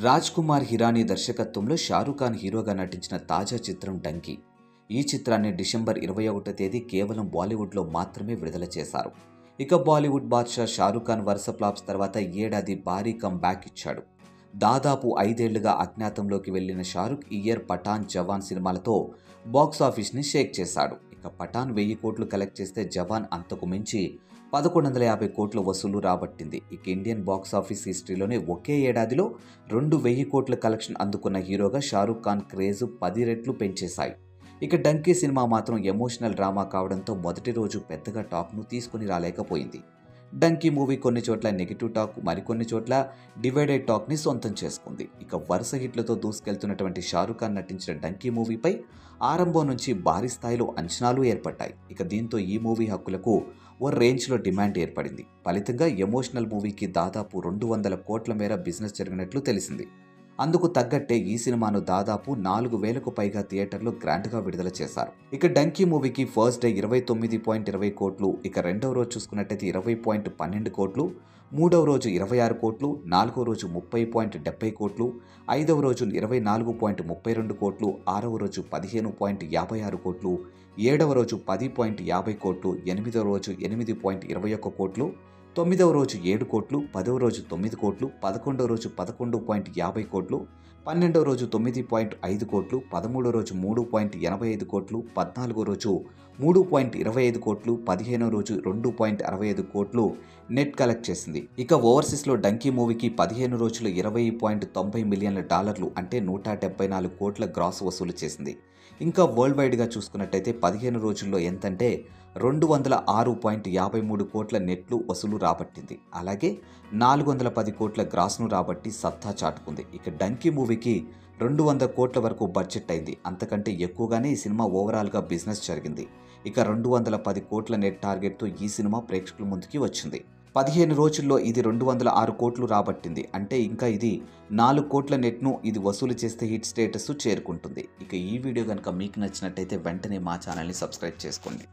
రాజ్ కుమార్ హిరానీ దర్శకత్వంలో షారూఖ్ ఖాన్ హీరోగా నటించిన తాజా చిత్రం డంకీ. ఈ చిత్రాన్ని డిసెంబర్ 21వ తేదీ కేవలం బాలీవుడ్లో మాత్రమే విడుదల చేశారు. ఇక బాలీవుడ్ బాద్షా షారూఖ్ ఖాన్ వరుస ఫ్లాప్స్ తర్వాత ఈ ఏడాది భారీ కమ్ బ్యాక్ ఇచ్చాడు. దాదాపు 5 ఏళ్లుగా అజ్ఞాతంలోకి వెళ్లిన షారూఖ్ ఈ ఇయర్ పఠాన్, జవాన్ సినిమాలతో బాక్సాఫీస్ని షేక్ చేశాడు. ఇక పఠాన్ 1000 కోట్లు కలెక్ట్ చేస్తే జవాన్ అంతకు మించి 1150 కోట్లు వసూలు రాబట్టింది. ఇక ఇండియన్ బాక్సాఫీస్ హిస్టరీలోనే ఒకే ఏడాదిలో 2000 కోట్ల కలెక్షన్ అందుకున్న హీరోగా షారూఖ్ ఖాన్ క్రేజ్ 10 రెట్లు పెంచేశాయి. ఇక డంకీ సినిమా మాత్రం ఎమోషనల్ డ్రామా కావడంతో మొదటి రోజు పెద్దగా టాక్ను తీసుకుని రాలేకపోయింది. డంకీ మూవీ కొన్ని చోట్ల నెగిటివ్ టాక్, మరికొన్ని చోట్ల డివైడెడ్ టాక్ని సొంతం చేసుకుంది. ఇక వరుస హిట్లతో దూసుకెళ్తున్నటువంటి షారూఖ్ ఖాన్ నటించిన డంకీ మూవీపై ఆరంభం నుంచి భారీ స్థాయిలో అంచనాలు ఏర్పడ్డాయి. ఇక దీంతో ఈ మూవీ హక్కులకు ఓ రేంజ్లో డిమాండ్ ఏర్పడింది. ఫలితంగా ఎమోషనల్ మూవీకి దాదాపు 200 కోట్ల మేర బిజినెస్ జరిగినట్లు తెలిసింది. అందుకు తగ్గట్టే ఈ సినిమాను దాదాపు 4000కు పైగా థియేటర్లో గ్రాండ్గా విడుదల చేశారు. ఇక డంకీ మూవీకి ఫస్ట్ డే 29.20 కోట్లు, ఇక రెండవ రోజు చూసుకున్నట్టయితే 20.12 కోట్లు, మూడవ రోజు 26 కోట్లు, నాలుగవ రోజు 30.70 కోట్లు, ఐదవ రోజు 24.32 కోట్లు, ఆరవ రోజు 15.56 కోట్లు, ఏడవ రోజు 10.50 కోట్లు, ఎనిమిదవ రోజు 8.21 కోట్లు, తొమ్మిదవ రోజు 7 కోట్లు, 10వ రోజు 9 కోట్లు, 11వ రోజు 11.50 కోట్లు, 12వ రోజు 9.5 కోట్లు, 13వ రోజు 3.85 కోట్లు, 14వ రోజు 3.25 కోట్లు, 15వ రోజు 2.65 కోట్లు నెట్ కలెక్ట్ చేసింది. ఇక ఓవర్సీస్లో డంకీ మూవీకి 15 రోజులు $20.90 మిలియన్ల అంటే 174 కోట్ల గ్రాస్ వసూలు చేసింది. ఇంకా వరల్డ్ వైడ్గా చూసుకున్నట్టయితే 15 రోజుల్లో ఎంతంటే 206.53 కోట్ల నెట్లు వసూలు రాబట్టింది. అలాగే 410 కోట్ల గ్రాస్ను రాబట్టి సత్తా చాటుకుంది. ఇక డంకీ మూవీకి 200 కోట్ల వరకు బడ్జెట్ అయింది. అంతకంటే ఎక్కువగానే ఈ సినిమా ఓవరాల్గా బిజినెస్ జరిగింది. ఇక 210 కోట్ల నెట్ టార్గెట్తో ఈ సినిమా ప్రేక్షకుల ముందుకి వచ్చింది. 15 రోజుల్లో ఇది 206 కోట్లు రాబట్టింది. అంటే ఇంకా ఇది 4 కోట్ల నెట్ను ఇది వసూలు చేస్తే హిట్ స్టేటస్ చేరుకుంటుంది. ఇక ఈ వీడియో కనుక మీకు నచ్చినట్టయితే వెంటనే మా ఛానల్ని సబ్స్క్రైబ్ చేసుకోండి.